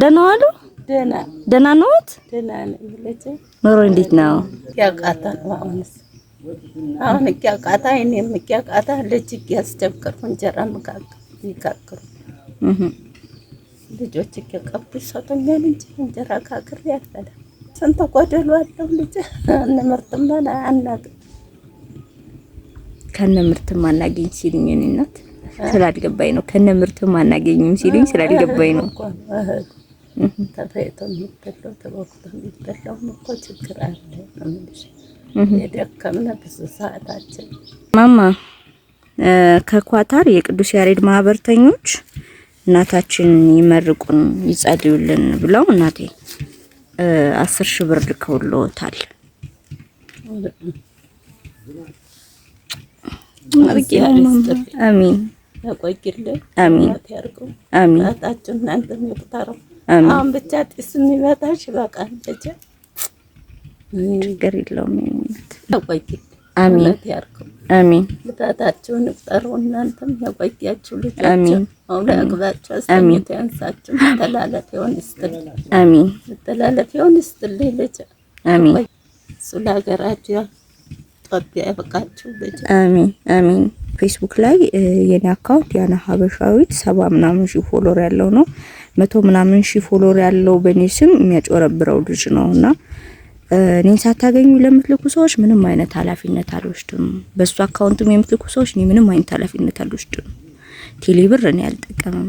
ደህና ዋሉ? ደህና ነዎት? ደህና ነኝ ልጄ። ኑሮ እንዴት ነው? ያቃታ ነው አሁን ያቃታ እኔም ያቃታ ልጅ ያስቸገርኩ እንጀራ መጋገር ልጆች ከቀብጥ ሰጡኛል እንጂ እንጀራ ጋግሬ አልበላም። ስንት ጎደሎ አለው ልጅ እንምርትም አናገኝ ከነምርትም አናገኝ ሲሉኝ እኔ እናት ስላልገባኝ ነው። ከነምርትም አናገኝም ሲሉኝ ስላልገባኝ ነው። ተፈይቶ የሚበላው ተወቅቶ የሚበላው እኮ ችግር አለ ነው የምልሽ። የደከምነ ብዙ ሰዓታችን ማማ ከኳታር የቅዱስ ያሬድ ማህበርተኞች እናታችን ይመርቁን ይጸልዩልን ብለው እናቴ 10,000 ብር ልከውልዎታል። አሚን ያቆይልን። አሚን አሚን። አታችሁ እናንተ ምትታረው አሁን ብቻ ጢስ የሚመጣሽ በቃል ብቻ ችግር የለውም። ያቆይልን። አሚን አሚን። ልታታችሁን ፍጠሩ። እናንተም ያቆያችሁ ልጆች አሁን ያግባችሁ አስተኝቶ ያንሳችሁ። ተላለፈውን ይስጥልኝ። አሚን። ተላለፈውን ይስጥልኝ ልጅ አሚን። እሱ ለሀገራችሁ ኢትዮጵያ ያበቃችሁ ልጅ አሚን አሚን። ፌስቡክ ላይ የኔ አካውንት ያና ሀበሻዊት 70 ምናምን ሺህ ፎሎወር ያለው ነው። 100 ምናምን ሺህ ፎሎወር ያለው በኔ ስም የሚያጭበረብረው ልጅ ነውና እኔን ሳታገኙ ለምትልኩ ሰዎች ምንም አይነት ኃላፊነት አልወስድም። በሱ አካውንትም የምትልኩ ሰዎች እኔ ምንም አይነት ኃላፊነት አልወስድም። ቴሌብር እኔ አልጠቀምም።